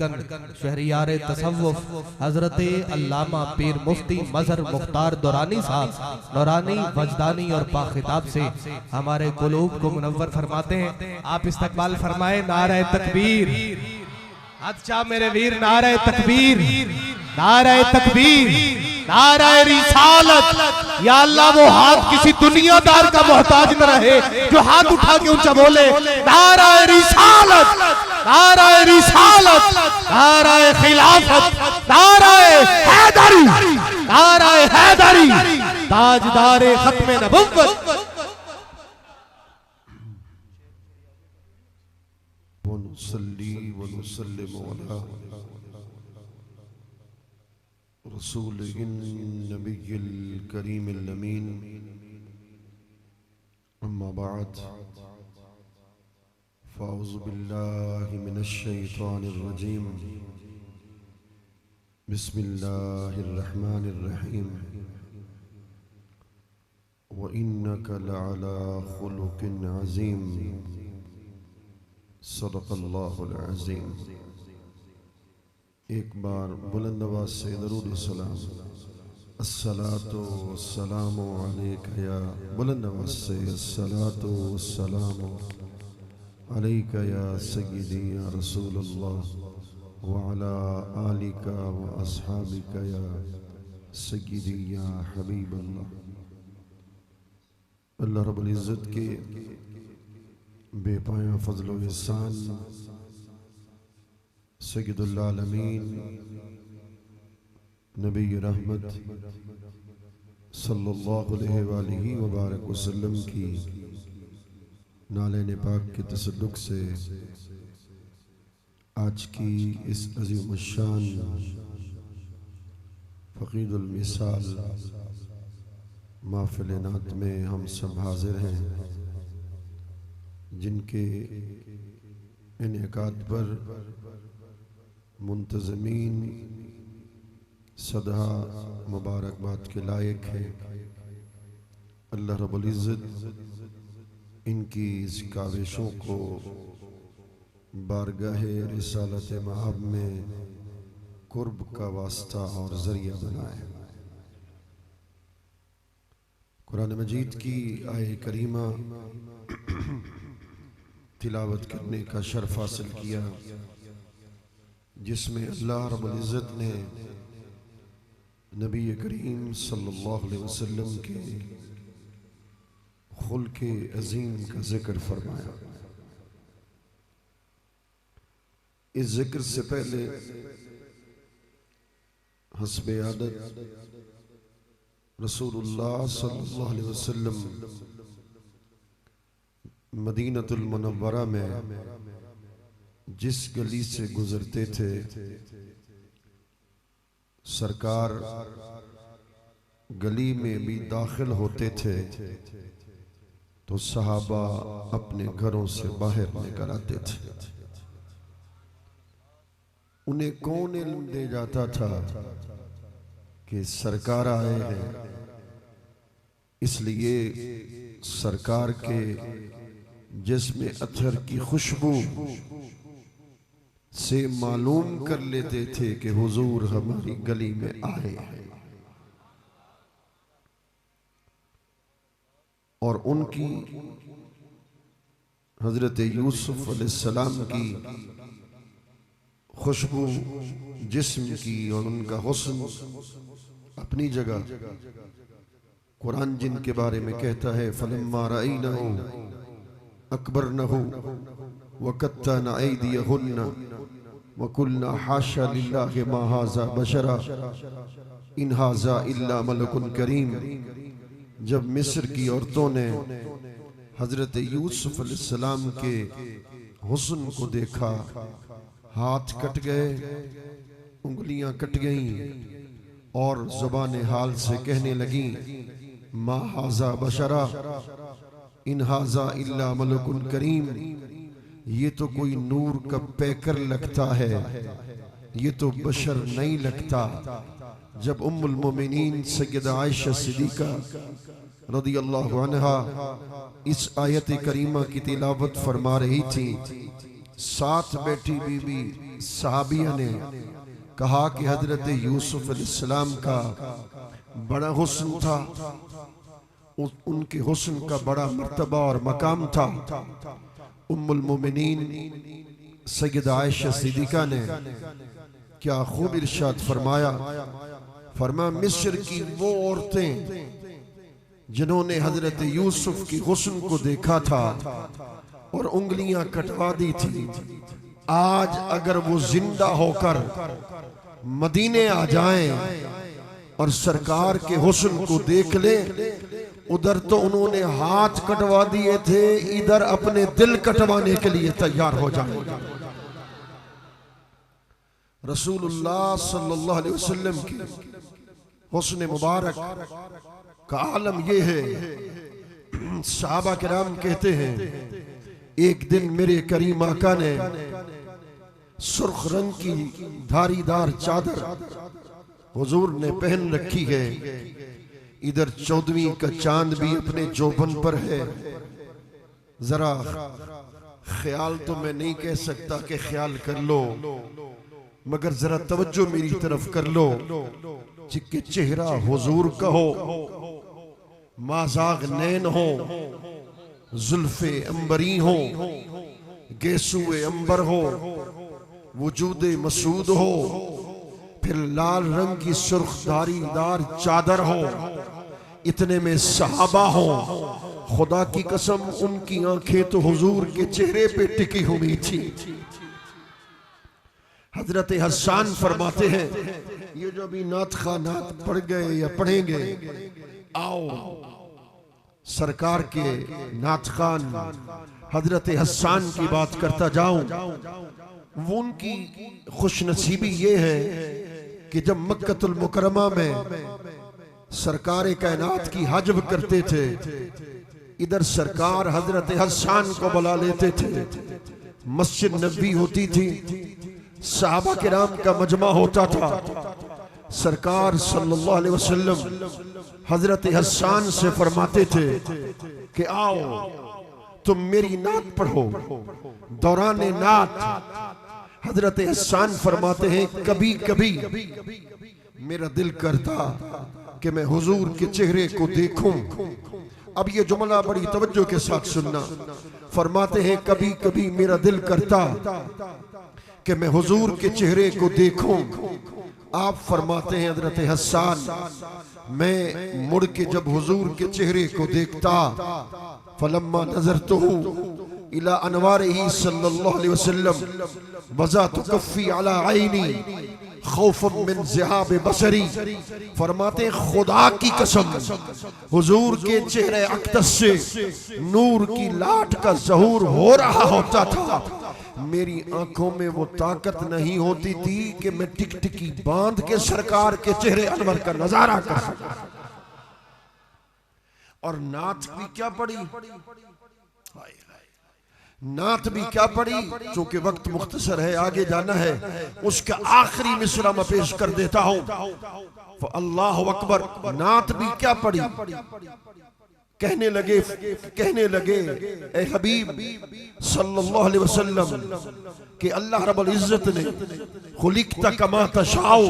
धड़कन शहरियार तसव्वुफ हजरत अल्लामा पीर मुफ्ती मजहर मुख्तार दुरानी साहब नौरानी वजदानी और पाखिताब से हमारे कुलूब को मुनव्वर फरमाते हैं। आप इस्तकबाल फरमाए। नारे तकबीर। अच्छा मेरे वीर, नारे तकबीर, नारे तकबीर, नारे रिसालत। या अल्लाह वो हाथ किसी दुनियादार का मोहताज न रहे जो हाथ उठा के ऊंचा बोले नारे रिसालत, नारे रिसालत, नारे खिलाफत, नारे हैदरी, नारे हैदरी, ताजदारे खत्मे नबुव्वत। वनुसल्ली वनुसल्लिमु अला रसूलिहिन नबिय्यिल करीमिल अमीन। अम्मा बाद फ़अऊज़ु बिल्लाहि मिनश शैतानिर रजीम। बिस्मिल्लाहिर रहमानिर रहीम। व इन्नका लअला खुलुकिन अज़ीम। सदक़ल्लाहुल अज़ीम। एक बार बुलंद आवाज़ से दरूद सलाम। अस्सलातु वस्सलामु अलैका या, बुलंद आवाज़ से अस्सलातु वस्सलामु अलैका या सय्यदी या रसूलल्लाह व अला आलिका व अस्हाबिका या सय्यदी या हबीबल्लाह। अल्लाह रब्बुल इज़्ज़त के बेपाया फज़ल व एहसान सय्यदुल आलमीन नबी रहमत सल्लल्लाहु अलैहि वसल्लम की नाले पाक के तसद्दुक़ से आज की इस अज़ीम शान फ़क़ीदुल मिसाल महफ़िल नात में हम सब हाज़िर हैं, जिनके इनेकाद पर मुंतज़मीन सदा मुबारकबाद के लायक है। अल्लाह रब्बुल इज़्ज़त इनकी इस काविशों को बारगाहे रिसालत मआब में कुर्ब का वास्ता और ज़रिया बनाए। कुरान मजीद की आये करीमा तिलावत करने का शर्फ हासिल किया, जिसमें अल्लाह रब्बुल इज़्ज़त ने नबी करीम सल्लल्लाहु अलैहि वसल्लम के खुल्क़े अज़ीम का जिक्र फरमाया। इस जिक्र से पहले हस्बे आदत रसूलुल्लाह सल्लल्लाहु अलैहि वसल्लम मदीनतुल मुनव्वरा में जिस गली से गुजरते थे, सरकार गली में भी दाखिल होते थे तो सहाबा अपने घरों से बाहर निकल आते थे। उन्हें कौन इल्म दे जाता था कि सरकार आए हैं, इसलिए सरकार के जिसमें अत्थर की खुशबू से मालूम कर लेते थे कि हुजूर हमारी गली में आए हैं। और उनकी हजरत यूसुफ अलैहिस्सलाम की खुशबू जिस्म की और उनका हुस्न अपनी जगह। कुरान जिनके बारे में कहता है फलम्मा रअयनहु अकबरनहु वक़त्तअना अयदियहुन्ना वकुल्ना हाशा लिल्लाहि मा हाज़ा बशरा इन हाज़ा इल्ला मलकुन करीम। जब मिस्र की औरतों ने हजरत यूसुफ अलैहिस्सलाम के हुस्न को देखा, हाथ कट गए, उंगलियां कट गईं और ज़ुबान हाल से कहने लगी मा हाज़ा बशरा इन हाज़ा इल्ला मलकुन करीम। ये तो कोई नूर का पैकर लगता है, ये तो बशर नहीं लगता। जब उम्मुल मोमिनीन सय्यदा आयशा सिद्दीक़ा रज़ियल्लाहु अन्हा इस आयत करीमा की तिलावत फरमा रही थी, साथ बैठी बीबी सहाबिया ने कहा कि हजरत यूसुफ अलैहिस्सलाम का बड़ा हुस्न था, उनके हुस्न का बड़ा मर्तबा और मकाम था। उम्मुल मोमिनीन सैयदा आयशा सिद्दीका ने क्या खूब इरशाद फरमाया, मिस्र की वो औरतें जिन्होंने हजरत यूसुफ की हुस्न को देखा था और उंगलियां कटवा दी थी, आज अगर वो जिंदा होकर मदीने आ जाएं और सरकार के हुस्न को देख ले, उधर तो उन्होंने हाथ कटवा दिए थे, इधर अपने दिल कटवाने के लिए तैयार हो जाए। रसूलुल्लाह सल्लल्लाहु अलैहि वसल्लम की हुस्न मुबारक का आलम यह है। सहाबा किराम कहते हैं, एक दिन मेरे करीम आका ने सुर्ख रंग की धारीदार चादर हुजूर ने पहन रखी है, इधर 14वीं का चांद भी अपने जोबन पर है। जरा ख्याल तो मैं नहीं कह सकता कि ख्याल कर लो, मगर जरा तवज्जो मेरी तरफ कर लो कि चेहरा हुजूर का हो, माजाग नैन हो, जुल्फे अंबरी हो, गेसुए अंबर हो, वजूदे मसूद हो, फिर लाल रंग की सुर्ख धारीदार चादर हो, इतने में सहाबा हो। खुदा की कसम उनकी आंखें तो हुजूर के चेहरे पे टिकी हुई थी। हजरत हसन फरमाते हैं, ये जो अभी नात खानात पढ़ गए या पढ़ेंगे, आओ सरकार के नात खान हजरत हसन की बात करता जाऊं। वो उनकी खुशनसीबी ये है कि जब मक्कतुल मुकरमा में सरकार कायनात की हजब करते थे, इधर सरकार हजरत हसन को बुला लेते थे। मस्जिद नबी होती थी, सहाबा किराम का मजमा होता था। सरकार सल्लल्लाहु अलैहि वसल्लम हजरत हसन से फरमाते थे कि आओ तुम मेरी नात पढ़ो। दौरान नात हजरत हसन फरमाते हैं, कभी कभी मेरा दिल करता कि मैं हुजूर के चेहरे को देखूं। अब ये जुमला बड़ी तवज्जो के साथ सुनना। फरमाते हैं, कभी कभी मेरा दिल करता कि मैं हुजूर के चेहरे को देखूं। आप फरमाते हैं हजरत हसन, मैं मुड़ के जब हुजूर के चेहरे को देखता, फलम्मा नज़रतुहु इला अनवारिही सल्लल्लाहु अलैहि वसल्लम वज़अतु कफ़्फ़ी अला ऐनी खौफम मिन ज़िहाब बसरी। फरमाते हैं, खुदा की कसम हुजूर के चेहरे अक़दस से नूर की लाट का ज़हूर हो रहा होता था, मेरी आंखों में वो ताकत नहीं होती थी कि मैं टिकटिकी बांध के सरकार के चेहरे अनवर का नजारा कर सकूं। और नात भी क्या पड़ी, नात भी क्या पड़ी, चूंकि वक्त मुख्तसर है, आगे जाना है। उसका आखिरी मिसरा मैं पेश कर देता हूं। अल्लाह अकबर। नात भी क्या पड़ी, कहने लगे ए हबीब सल्लल्लाहु अलैहि वसल्लम कि अल्लाह रब्बुल इज्जत ने खुलिकता कमा तशाओ,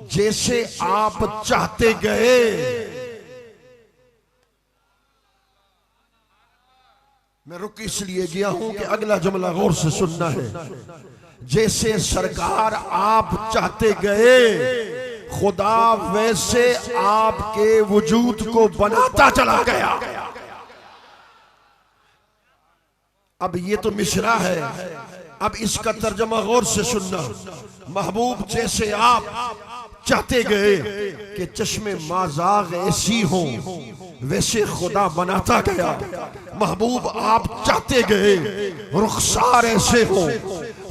जैसे आप चाहते गए। मैं रुक इसलिए गया हूं कि अगला जुमला गौर से सुनना है। जैसे सरकार आप चाहते गए, खुदा वैसे आपके वजूद को बनाता चला गया। अब ये तो मिसरा है, अब इसका तर्जमा गौर से सुनना। महबूब जैसे आप चाहते गए कि चश्मे माजाग ऐसी हो, वैसे खुदा बनाता गया। महबूब आप चाहते गए रुखसार ऐसे हो,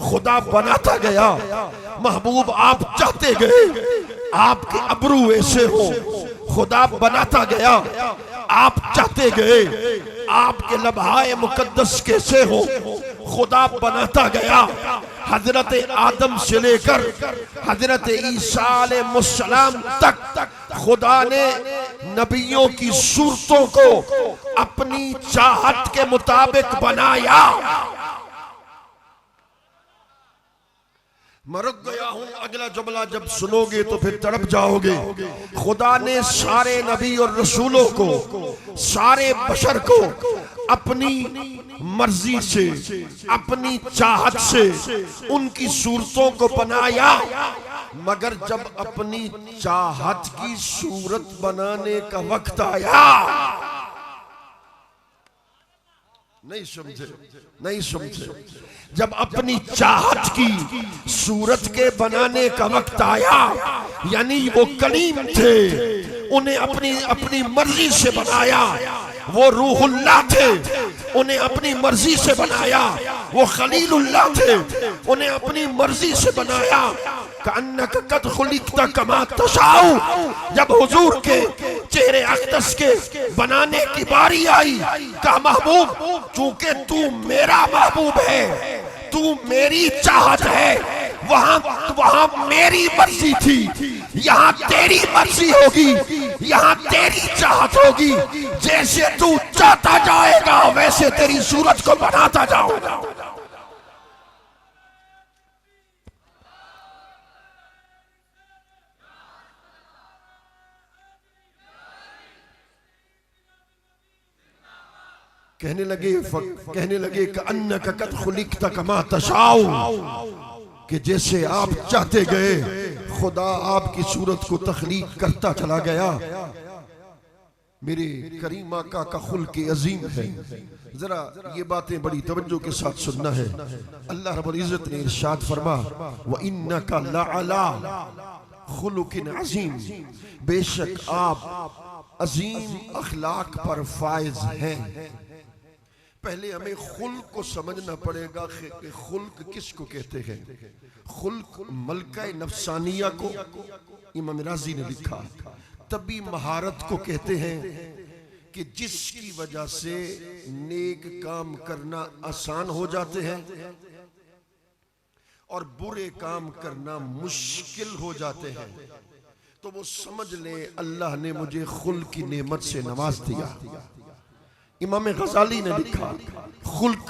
खुदा बनाता गया। महबूब आप चाहते गए आपके अबरू ऐसे हो, खुदा बनाता गया। आप चाहते गए आपके लम्हाए मुकद्दस कैसे हो, खुदा बनाता गया। हजरत आदम से लेकर हजरत ईसा अलैहिस्सलाम तक खुदा ने नबियों की सूरतों को अपनी चाहत के मुताबिक बनाया। मैं रुक गया हूं, अगला जुमला जब सुनोगे तो फिर तड़प जाओगे। खुदा ने सारे नबी और रसूलों को, सारे बशर को अपनी मर्जी से, अपनी चाहत से उनकी सूरतों को बनाया, मगर जब अपनी चाहत की सूरत बनाने का वक्त आया, नहीं समझे। जब अपनी चाहत की सूरत के बनाने का वक्त आया, यानी वो कलीम थे, उन्हें अपनी मर्जी से बनाया। वो रूहुल्लाह थे, उन्हें अपनी मर्जी से बनाया। वो खलीलुल्लाह थे, उन्हें अपनी मर्जी से बनाया। कअन्नका कद खुलिक़्ता कमा तशाउ। जब हुजूर के चेहरे अक़दस के बनाने की बारी आई, कहा महबूब चूंकि तू मेरा महबूब है, तू मेरी चाहत है, वहां मेरी मर्जी थी, यहाँ तेरी मर्जी होगी, यहाँ तेरी चाहत होगी। जैसे तू चाहता जाएगा वैसे तेरी सूरत को बनाता जाऊंगा। कहने लगे कि अन्नका कद खुलिक़्ता कमा तशाउ, कि जैसे आप चाहते गए खुदा आपकी सूरत को तख्लीक करता चला गया। मेरे करीम आका का खुल्क अजीम है। जरा ये बातें बड़ी तवज्जो के साथ सुनना है। अल्लाह रब्बुल इज्जत ने इरशाद फरमा, व इन्नका लअला खुलुकिन अजीम, बेशक आप अजीम अखलाक पर फाइज हैं। पहले हमें खुल्क को समझना पड़ेगा कि खुल्क किसको कहते हैं। खुल्क मलका नफसानिया को इमाम राजी ने लिखा। तभी महारत को कहते हैं कि जिसकी वजह से नेक काम करना आसान हो जाते हैं और बुरे काम करना मुश्किल हो जाते हैं। तो वो समझ ले अल्लाह ने मुझे खुल्क की नेमत से नवाज दिया। इमाम गजाली ने लिखा, खुल्क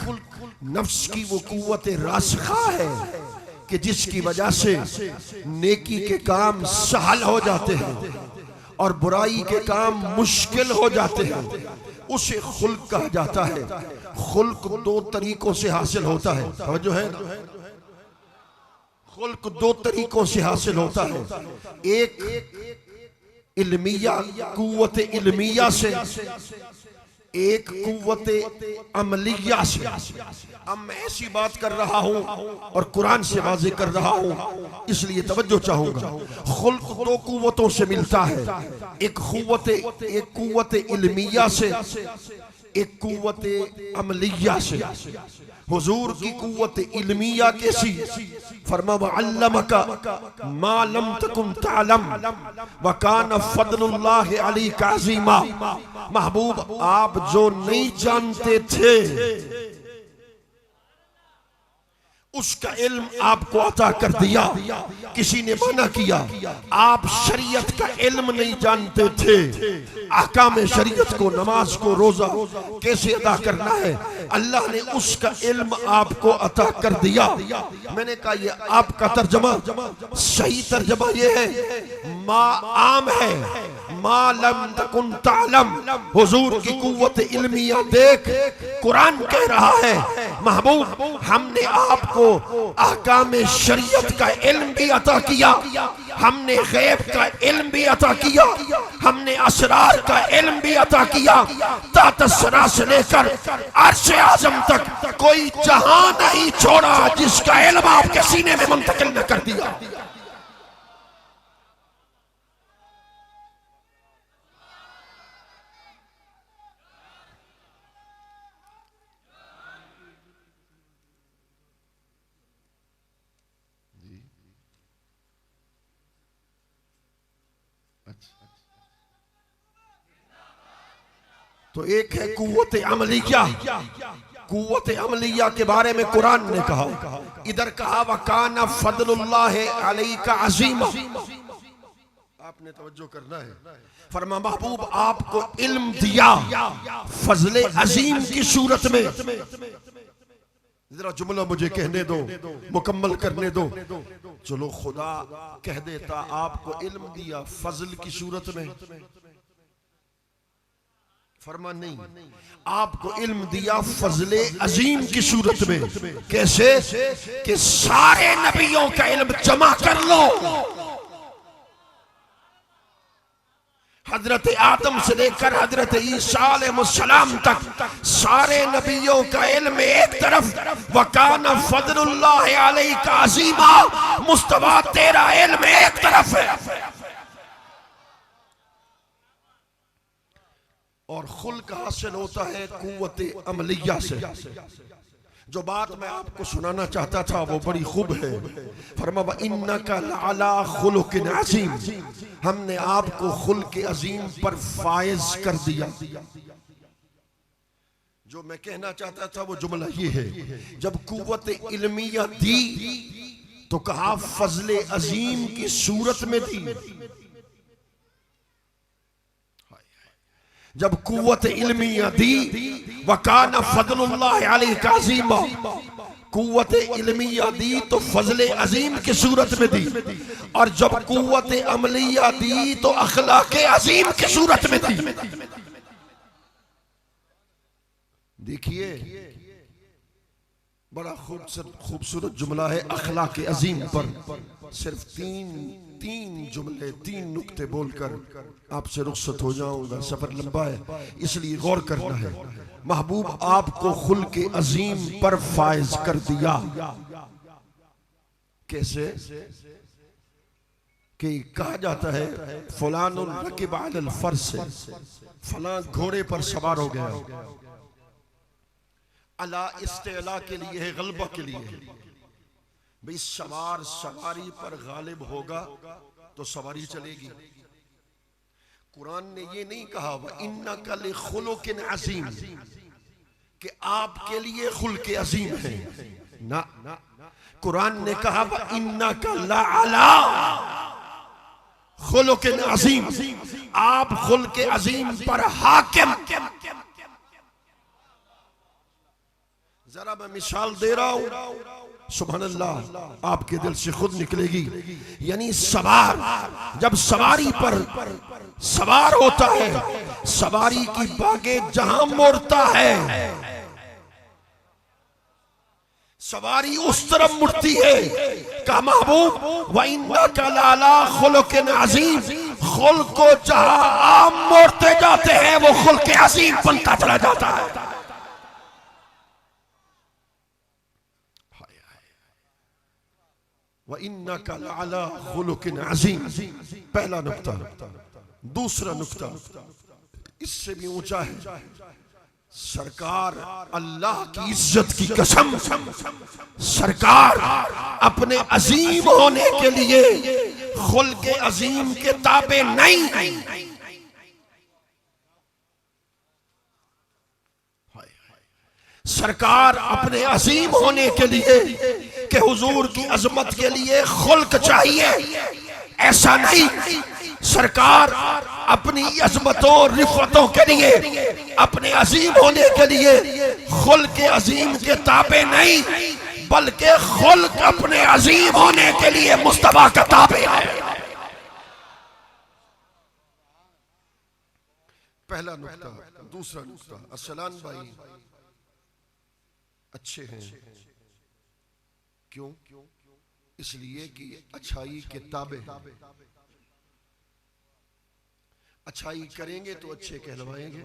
नफ्स की वो कुव्वत रासिखा है कि जिसकी वजह से नेकी के काम सहल हो जाते हैं और बुराई के काम मुश्किल हो जाते हैं। उसे खुल्क कहा जाता है। खुल्क दो तरीकों से हासिल होता है, जो है खुल्क दो तरीकों से हासिल होता है। एक इल्मिया, कुव्वत इल्मिया से, एक कुव्वत अमलिया से। अब मैं ऐसी बात कर रहा हूं और कुरान से वाज़ेह कर रहा हूं, इसलिए तवज्जो चाहूंगा। खुल्क दो कुव्वतों से मिलता है, एक कुव्वत इल्मिया से, एक कुव्वत अमलिया से। हुजूर की कुव्वत इल्मिया कैसी? फरमा वअल्लमका मा लम तकुन तअलम व कान फदलुल्लाहि अलैका अज़ीमा। महबूब आप जो नहीं जानते थे उसका इल्म आपको अता कर दिया। किसी ने मना किया, आप शरीयत का इल्म नहीं जानते थे, अहकाम शरीयत को, नमाज को, रोजा कैसे अदा करना है, अल्लाह ने उसका इल्म आपको अता कर दिया। मैंने कहा ये आपका तर्जमा, सही तर्जमा ये है, मा आम है, मा लम तकुन तालम। हुजूर की कुव्वत इल्मिया देख, कुरान कह रहा है महबूब हमने आपको अहकाम शरीयत का इल्म भी अता किया, हमने गैब का इल्म भी अता किया, हमने असरार का इल्म भी अता किया। तातसरा से लेकर अर्श आजम तक कोई जहां नहीं छोड़ा जिसका इल्म आपके सीने में मुंतकिल न कर दिया। तो एक है कुव्वत अमलिया। कुव्वत अमलिया के बारे में कुरान ने कहा, इधर कहा वकाना फदलुल्लाहि अलैका अज़ीमा। आपने तवज्जो करना है। फरमा महबूब आपको इल्म दिया फजले अजीम की सूरत में। जरा जुमला मुझे कहने दो, मुकम्मल करने दो। चलो खुदा कह देता आपको इल्म दिया फजल की सूरत में, फरमा नहीं, आपको इल्म दिया फजले अजीम की सूरत में। कैसे? कि सारे नबियों का इल्म जमा कर लो। हजरत आदम से लेकर हजरत ईसा अलैहिस्सलाम तक सारे नबियों का इल्म एक तरफ, वकाना फदलुल्लाह अलैका अज़ीमा, मुस्तफा तेरा इल्म एक तरफ है। और खुल्क हासिल होता है कुव्वत अमलिया से। जो बात मैं आपको सुनाना चाहता था वो बड़ी खूब है। फरमा इन्नका लअला खुलुकिन अज़ीम, हमने आपको खुल्क अजीम पर फायज कर दिया। जो मैं कहना चाहता था वो जुमला ये है, जब कुव्वत इल्मिया दी तो कहा फजले अजीम की सूरत में दी। जब कुव्वत इल्मिया दी, वकाना फदलुल्लाह अलैका अज़ीमा, कुव्वत इल्मिया दी तो फजले अजीम की सूरत में दी। और जब कुव्वत अमलिया दी तो अखलाके अजीम की सूरत में दी। देखिए बड़ा खूबसूरत जुमला है अखलाके अजीम पर। सिर्फ तीन जुमले, तीन नुक्ते बोलकर आपसे रुखसत हो जाऊंगा, सफर लंबा है इसलिए गौर करना है। महबूब आपको खुल्के अजीम पर फायज कर दिया। कैसे? कि कहा जाता है फलानुल रकिब अलल फर्स, फलां घोड़े पर सवार हो गया। अला इस्तेला के लिए है, गलबा के लिए है। भाई सवार सवारी पर गालिब होगा तो सवारी चलेगी। कुरान ने ये नहीं कहा व इन्नका लिखुलुकिन अज़ीम, कि आपके लिए खुल्के अजीम है ना। कुरान ने कहा व इन्नका लअला खुलुकिन अज़ीम, आप खुल्के अजीम पर हाकिम। जरा मैं मिसाल दे रहा हूं, सुभान अल्लाह आपके दिल से खुद निकलेगी। यानी सवार जब सवारी पर सवार होता है, सवारी की बागें जहां मोड़ता है, सवारी उस तरफ मुड़ती है। का महबूब व इन्नका लअला खुलुकिन अज़ीम, खुल्क को जहां आप मोड़ते जाते हैं वो खुल्क अज़ीम बनता चला जाता है। व इन्नका लअला खुलुकिन अज़ीम, पहला नुक्ता। दूसरा नुक्ता इससे भी ऊंचा है। सरकार अल्लाह की इज्जत की कसम, सरकार अपने अजीम होने के लिए खुल्के अजीम के ताबे नहीं। सरकार अपने अजीम होने के लिए कि हुजूर की अजमत के लिए खुल्क चाहिए, ऐसा नहीं। सरकार अपनी अजमतों रिफतों के लिए, अपने अजीम होने के लिए खुल्क अजीम के ताबे नहीं, बल्कि खुल्क अपने अजीम होने के लिए मुस्तफा का ताबे है। पहला नुक्ता। दूसरा नुक्ता, अस्सलाम भाई अच्छे हैं, क्यों? इसलिए कि अच्छाई के ताबे, अच्छाई करेंगे तो अच्छे कहलवाएंगे।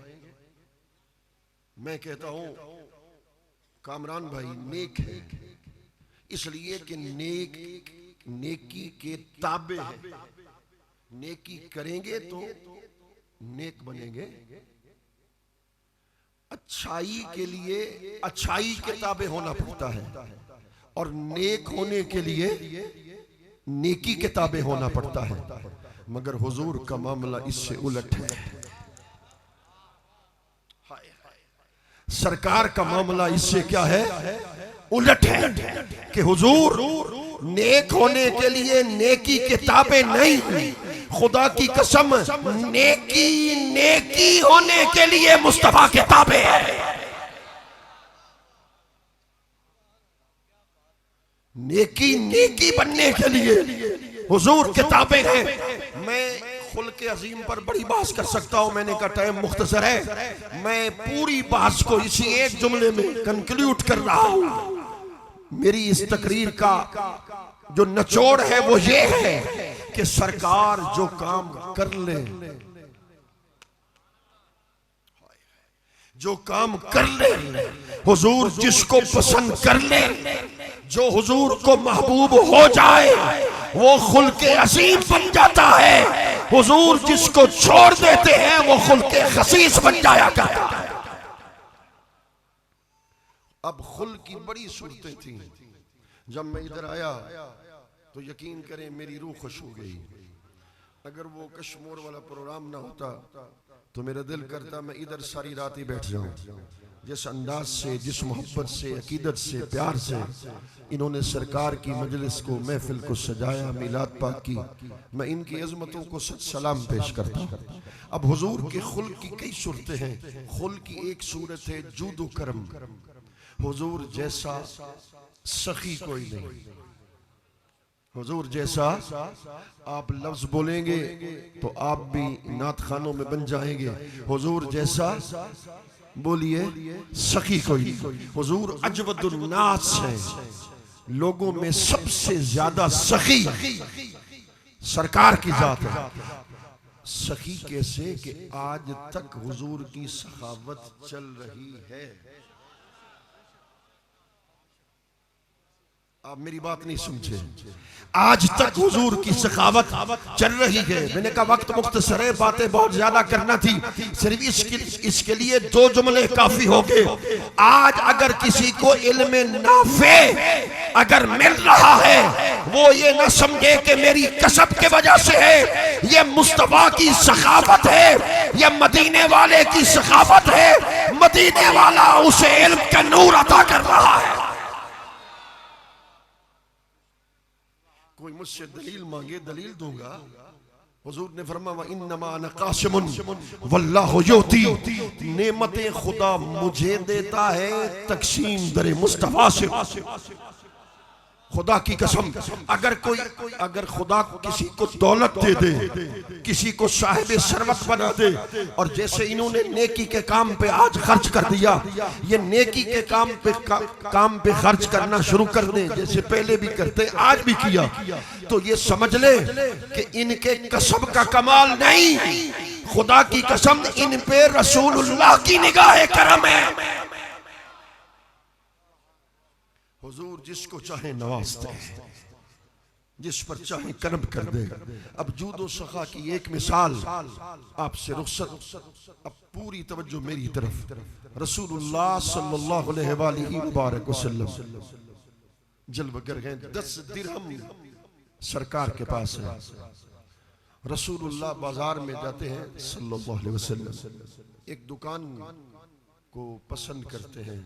मैं कहता हूं कामरान भाई नेक है, इसलिए कि नेकी के ताबे है। नेकी करेंगे तो नेक बनेंगे। अच्छाई के लिए अच्छाई के ताबे होना पड़ता है, और नेक होने के लिए नेकी के ताबे होना पड़ता है। मगर हुजूर का मामला इससे उलट है। सरकार का मामला इससे क्या है? उलट है कि हुजूर नेक होने के लिए नेकी के ताबे नहीं, खुदा की कसम नेकी होने के लिए मुस्तफा के ताबे है। नेकी नेकी बनने के लिए हुजूर किताबें हैं। मैं खुल्के अजीम पर बड़ी बात कर सकता हूं, मैंने कहा टाइम मुख्तसर है, मैं पूरी बात को इसी एक जुमले में कंक्लूड कर रहा हूं। मेरी इस तकरीर का जो निचोड़ है वो ये है कि सरकार जो काम कर ले, जो काम कर ले, हुजूर जिसको पसंद कर ले, जो हुजूर को महबूब हो जाए वो खुल्के अजीम बन जाता है। हुजूर जिसको छोड़ देते हैं वो खुल्के खसीस बन जाया करता है। अब खुल की बड़ी सूरतें थी। जब मैं इधर आया तो यकीन करें मेरी रूह खुश हो गई। अगर वो कश्मीर वाला प्रोग्राम ना होता तो मेरा दिल करता मैं इधर सारी रात ही बैठ जाऊं। जिस अंदाज से, जिस मोहब्बत से, अकीदत से, प्यार से इन्होंने सरकार की मजलिस को, महफिल को सजाया, मिलाद पाक की, मैं इनकी अजमतों को सच सलाम पेश करता हूं। अब हुजूर के खुल की कई सूरतें हैं। खुल की एक सूरत है जूदो करम। हुजूर जैसा सखी कोई नहीं। हुजूर जैसा आप लफ्ज बोलेंगे तो आप भी नात खानों में बन जाएंगे। हुजूर जैसा बोलिए सखी कोई। हुजूर अजवदुन नास है, लोगों में सबसे ज्यादा सखी सरकार की जात है। सखी कैसे कि आज तक हुजूर की सखावत चल रही है। आप मेरी बात नहीं समझे, आज तक हुजूर की सखावत चल रही है। मैंने कहा वक्त मुख्तसर है, बातें बहुत ज्यादा करना थी, सिर्फ इसके लिए 2 जुमले काफी हो गए। आज अगर किसी को इल्म नाफे अगर मिल रहा है वो ये ना समझे कि मेरी कसब के वजह से है, ये मुस्तफा की सखावत है, ये मदीने वाले की सखावत है। मदीने वाला उसे इल्म का नूर अता कर रहा है। कोई मुझसे दलील मांगे, दलील दूंगा। हुजूर ने फरमाया इन्नमा अना कासिमुन वल्लाहु युती, नेमतें खुदा मुझे देता है, तकसीम दरे मुस्तफा से। खुदा की कसम, अगर खुदा किसी को दौलत दे दे, किसी को साहिब सरवत बना दे, और जैसे इन्होंने नेकी के काम पे आज खर्च कर दिया, ये नेकी के काम पे खर्च करना शुरू कर दे, जैसे पहले भी करते आज भी किया, तो ये समझ ले कि इनके कसब का कमाल नहीं, खुदा की कसम इन पे रसूलुल्लाह की निगाह करम है। हुजूर जिसको चाहे नवाजते हैं, जिस पर चाहे करम कर दे। अब जूदो सखा की एक मिसाल आपसे रुखसत। अब पूरी तवज्जो मेरी तरफ। रसूलुल्लाह सल्लल्लाहु अलैहि वसल्लम जलवगर हैं, 10 दिरहम सरकार के पास है। रसूलुल्लाह बाजार में जाते हैं सल्लल्लाहु अलैहि वसल्लम, एक दुकान को पसंद करते हैं।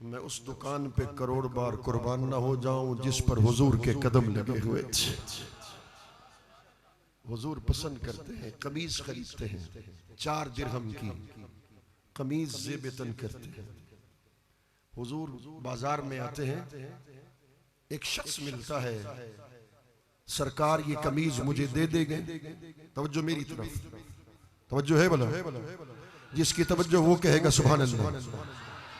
मैं उस दुकान पे करोड़ बार कुर्बान ना हो जाऊं जिस पर हुजूर के कदम लगे हुए थे। हुजूर पसंद करते हैं, कमीज खरीदते हैं, 4 दिरहम की कमीज ज़ेबतन करते हैं। हुजूर बाजार में आते हैं, एक शख्स मिलता है, सरकार ये कमीज मुझे दे देंगे। तवज्जो मेरी तरफ, तवज्जो है भला, जिसकी तवज्जो वो कहेगा सुभान अल्लाह।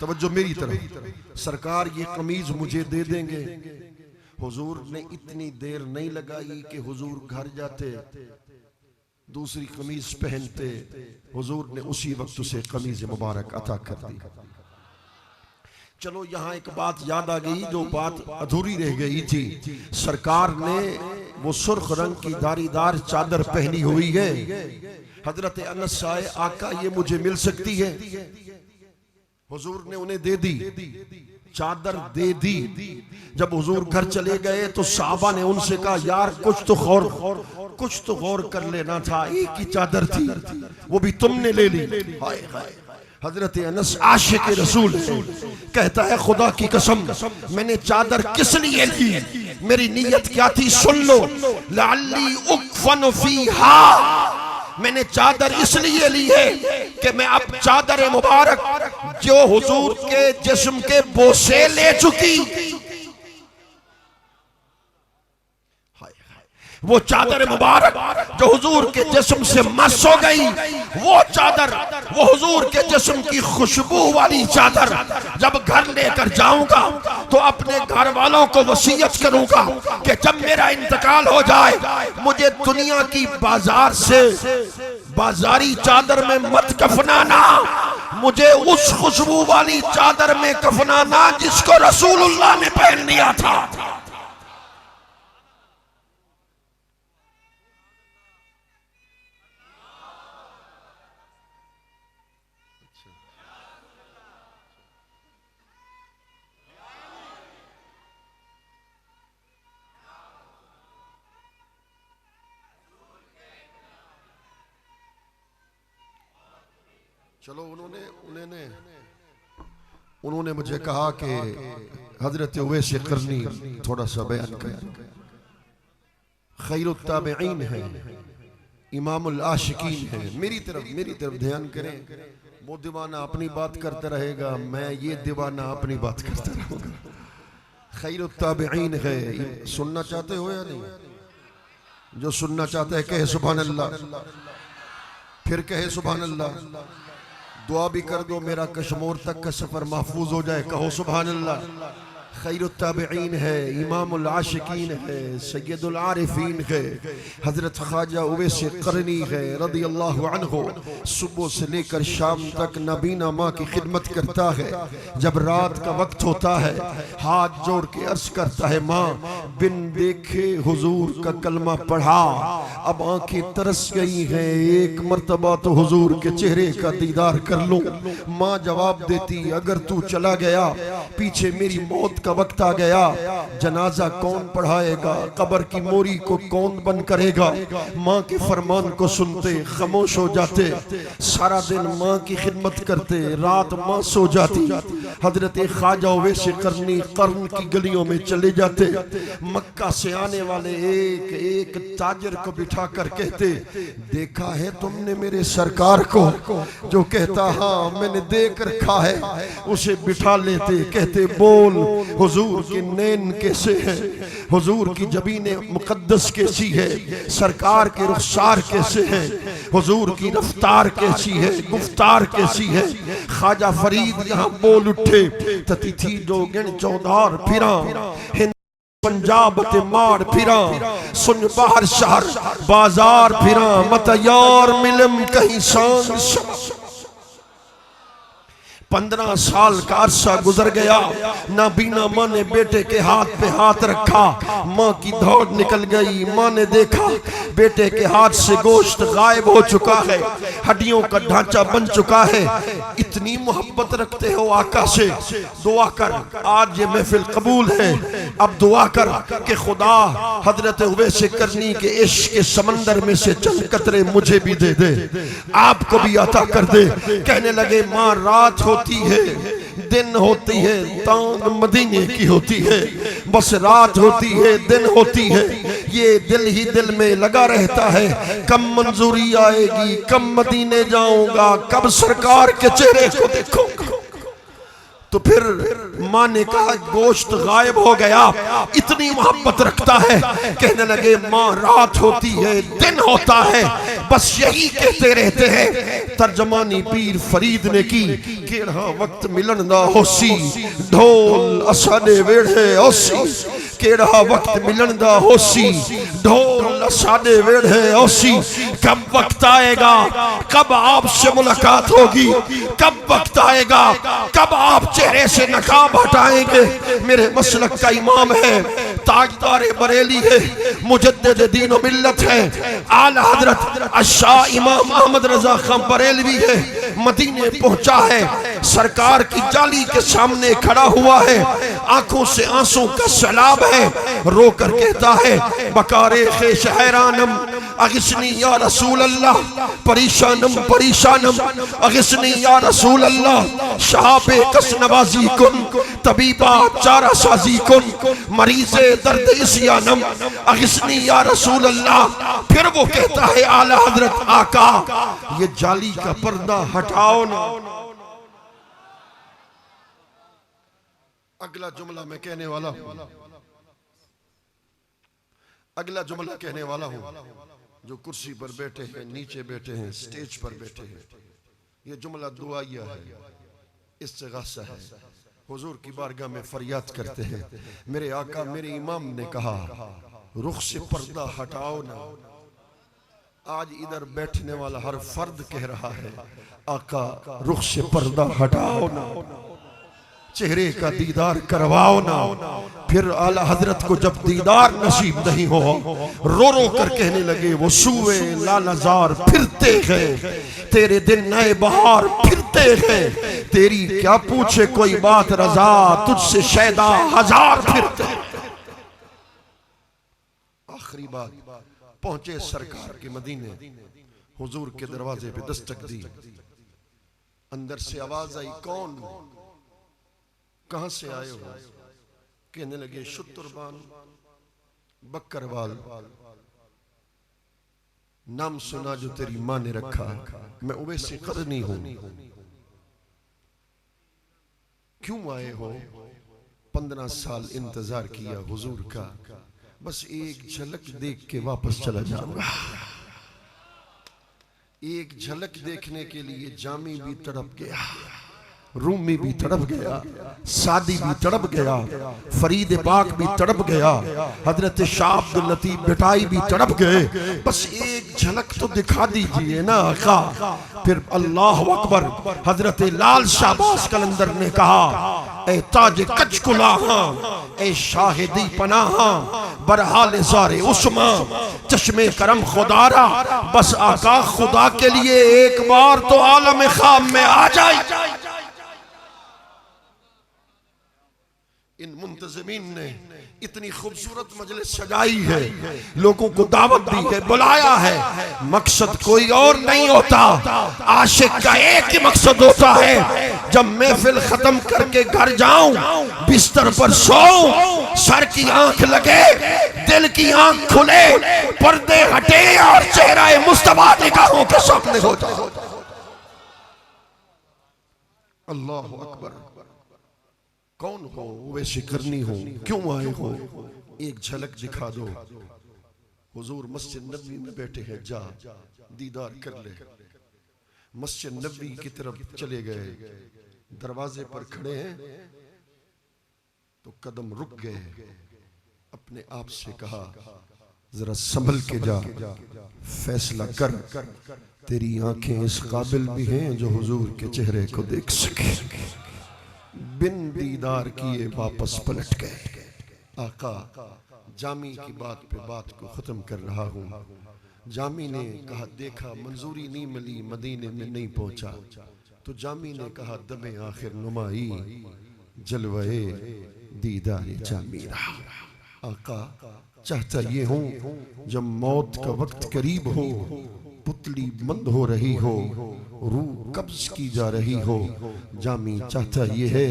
तवज्जो मेरी तरफ, सरकार ये कमीज मुझे दे देंगे। हुजूर ने इतनी देर नहीं लगाई कि हुजूर घर जाते, दूसरी कमीज पहनते, हुजूर ने उसी वक्त उसे कमीज मुबारक अता कर दी। चलो यहाँ एक बात याद आ गई, जो बात अधूरी रह गई थी। सरकार ने वो सुर्ख रंग की दारीदार चादर पहनी हुई है। हजरत अनस आए, आका ये मुझे मिल सकती है? हुजूर ने उन्हें दे दी, चादर दे दी। जब हुजूर घर चले गए तो साहबा ने उनसे कहा, यार कुछ तो गौर कर लेना था, एक ही चादर थी, वो भी तुमने ले ली। हाय हाय। हजरत अनस आशिक रसूल कहता है, खुदा की कसम मैंने चादर किस लिए ली, मेरी नीयत क्या थी सुन लो। लअल्ली उकफन फीहा, मैंने चादर इसलिए ली है कि मैं अब चादर मुबारक जो हुजूर के जिस्म के बोसे ले चुकी, वो चादर मुबारक जो हुजूर के जिस्म से मस हो गई, वो चादर, वो हुजूर के जिस्म की खुशबू वाली चादर जब घर लेकर जाऊंगा तो अपने घर वालों को वसीयत करूंगा कि जब मेरा इंतकाल हो जाए मुझे दुनिया की बाजार से बाजारी चादर में मत कफनाना, मुझे उस खुशबू वाली चादर में कफनाना जिसको रसूलुल्लाह ने पहन लिया था। चलो उन्होंने मुझे कहा कि हजरत उवैस करनी थोड़ा सा बयान करें। खैरुत ताबिईन है, इमामुल आशिकीन है। मेरी तरफ ध्यान करें। वो दीवाना अपनी बात करता रहेगा, मैं ये दीवाना अपनी बात करता रहूंगा। खैरुत ताबिईन है। सुनना चाहते हो या नहीं? जो सुनना चाहता है कहे सुभान अल्लाह, फिर कहे सुभान अल्लाह। दुआ भी कर दो मेरा कश्मीर तक का सफर महफूज हो जाए, कहो सुभान अल्लाह। खैरुत ताबिईन है, इमामुल आशिकीन है, सैयदुल आरिफीन है, हजरत ख्वाजा उवैस करनी है रदी अल्लाह अन्हु। सुबह से लेकर शाम तक नबीना माँ की खिदमत करता है। जब रात का वक्त होता है हाथ जोड़ के अर्ज करता है, माँ बिन देखे हुजूर का कलमा पढ़ा, अब आंखें तरस गई हैं, एक मर्तबा तो हुजूर के चेहरे का दीदार कर लूं। माँ जवाब देती, अगर तू चला गया पीछे मेरी मौत का वक्त आ गया, जनाजा कौन पढ़ाएगा, कब्र की मोरी को कौन बंद करेगा। माँ के फरमान को सुनते खामोश हो जाते, सारा दिन माँ की खिदमत करते, रात माँ सो जाती। हजरत ख्वाजा उवैस करनी कर्न की गलियों में चले जाते। मक्का से आने वाले एक एक ताजर को बिठा कर कहते, देखा है तुमने मेरे सरकार को? जो कहता हाँ मैंने देख रखा है, उसे बिठा लेते। कहते बोल हुजूर के नैन कैसे है, हुजूर की जबीने मुकद्दस कैसी है, सरकार के रुखसार कैसे है, हुजूर की रफ्तार कैसी है, गुफ्तार कैसी है। ख्वाजा फरीद यहाँ बोल उठे, तती थी जो गिन चौधार फिरा, हिंद पंजाब ते मार फिरा, सुन बाहर शहर बाजार फिरा, मत यार मिलम कहीं सांग। 15 साल का अरसा गुजर गया, नाबीना माँ ने बेटे के हाथ पे हाथ रखा, माँ की दौड़ निकल गई। माँ ने देखा बेटे के हाथ से गोश्त गायब हो चुका है, हड्डियों का ढांचा बन चुका है। इतनी मोहब्बत रखते हो आका से, दुआ कर, आज ये महफिल कबूल है, अब दुआ कर कि खुदा हजरत उवैस करनी के इश्क के समंदर में से चंद कतरे मुझे भी दे दे, आपको भी अता कर दे। कहने लगे, माँ रात होती है, दिन होती है, तांग मदीने की होती है, बस रात होती है, दिन होती है, ये दिल ही दिल में लगा रहता है। कब मंजूरी आएगी, कब मदीने जाऊंगा, कब सरकार के चेहरे को देखूंगा। तो फिर माँ ने कहा गोश्त गायब हो गया, इतनी मोहब्बत रखता है। कहने लगे, माँ रात होती है, दिन होता है, बस यही कहते रहते हैं। तर्जमानी पीर फरीद ने की, केड़ा वक्त मिलन दा होसी, ढोल असाडे वेड़े ओसी, केड़ा वक्त मिलन दा होसी, ढोल असाडे वेड़े ओसी। कब वक्त आएगा, कब आपसे मुलाकात होगी, कब वक्त आएगा, कब आप चेहरे से नकाब हटाएंगे। मेरे मसलक का इमाम है, ताजदार बरेली है, मुजद्दिद दीन व मिल्लत है, आला हजरत अशाह इमाम अहमद रजा खान बरेलवी है। मदीने पहुंचा है, सरकार की जाली के सामने खड़ा हुआ है, आंखों से आंसू का सैलाब है, रोकर कहता है, बकारे खेश हैरानम अगिस्नी या रसूल अल्लाह, परेशानम परेशानम अगिस्नी या रसूल अल्लाह, शहाबे कस नवाजी कुन, तबीबा चारा साजी कुन, मरीज़े दर्द इस्यानम अगिस्नी या रसूल अल्लाह। फिर वो कहता है, आला हजरत आका, ये जाली का पर्दा हटाओ ना। अगला जुमला मैं कहने वाला हूं, अगला जुमला कहने वाला हूं, जो कुर्सी पर बैठे हैं, नीचे बैठे हैं, स्टेज पर बैठे हैं, ये जुमला दुआया है, इस्तिग़ासा है। हुजूर की बारगाह में फरियाद करते हैं, मेरे आका मेरे इमाम ने कहा रुख से पर्दा हटाओ ना। आज इधर बैठने वाला हर फर्द कह रहा है, आका रुख से पर्दा हटाओ ना, चेहरे का दीदार करवाओ ना। फिर आला हजरत को जब दीदार नसीब नहीं हो, रो रो कर कहने लगे, वो सूए लालजार फिरते हैं, तेरे दिन नए बहार फिरते हैं, तेरी क्या पूछे कोई बात रजा, तुझसे शैदा हजार फिरते। आखिरी बात, पहुंचे सरकार के मदीने, हुजूर के दरवाजे पे दस्तक दी, अंदर से आवाज आई, कौन, कहां से आए हो? कहने लगे शुतुरबान बकरवाल, नाम सुना जो तेरी मां ने रखा, मैं उवैस क़रनी हूं। क्यों आए हो? 15 साल इंतजार किया हुजूर का, बस एक झलक देख के वापस चला जाऊंगा। एक झलक देखने के लिए जामी भी तड़प गया, रूमी भी तड़प गया, सादी भी तड़प गया, फरीद पाक भी तड़प गया, हजरत शाह अब्दुल लतीफ बिटाई भी तड़प गए। बस एक झलक तो दिखा दीजिए ना आका। फिर अल्लाह अकबर, हजरत लाल शाहबाज कलंदर ने कहा, ए ताज कच कुलाहा, ए शाहिदी पनाहा, बरहाल ज़ारे उस्मा, चश्मे करम खुदारा, बस आका खुदा के लिए एक बार तो आलम खाम में आ जाए। इन मुंतज़िमीन ने इतनी खूबसूरत मजलिस सजाई है, लोगों को दावत दी है, बुलाया है, मकसद कोई और नहीं होता, आशिक का एक ही मकसद होता है, जब महफिल खत्म करके घर जाऊं, बिस्तर पर सोऊं, सर की आंख लगे, दिल की आंख खुले, पर्दे हटे और चेहरा मुस्तफा निगाहों के सामने हो जाए। अल्लाह अकबर। कौन हो? वैसे करनी हो, क्यों आए हो? एक झलक दिखा दो। हुजूर मस्जिद नबवी में बैठे हैं, जा दीदार कर ले। मस्जिद नबवी की तरफ चले गए, दरवाजे पर खड़े हैं तो कदम रुक गए। अपने आप से कहा, जरा संभल के जा, फैसला कर, तेरी आंखें इस काबिल भी हैं जो हुजूर के चेहरे को देख सके। बिन दीदार किए वापस पलट गए। आका जामी की बात पे बात को खत्म कर रहा हूँ। जामी ने कहा, देखा मंजूरी नहीं मिली, मदीने में नहीं पहुंचा, तो जामी ने कहा, दमे आखिर नुमाई जलवे दीदार जामी रहा। आका चाहता ये हूँ जब मौत का वक्त करीब हो, पुतली बंद हो रही हो, रूह कब्ज की जा रही हो, जामी चाहता ये है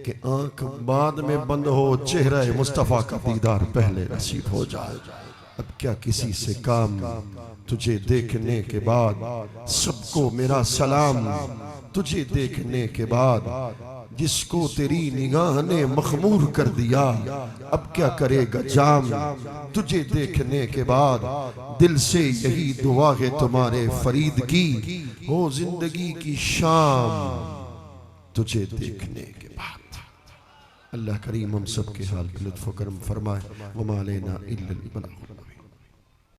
कि आंख बाद में बंद हो, चेहरा मुस्तफा का दीदार पहले नसीब हो जाए। अब क्या किसी से काम, तुझे देखने के बाद सबको मेरा सलाम, तुझे देखने के बाद जिसको तेरी निगाह ने मखमूर कर दिया, अब क्या करेगा जाम, तुझे देखने के बाद दिल से यही दुआ है तुम्हारे फरीद की, हो जिंदगी की शाम तुझे देखने के बाद। अल्लाह करीम हम सब के हाल पे लुत्फ़ करम फरमाए। वमा अलैना इल्लल बलाग।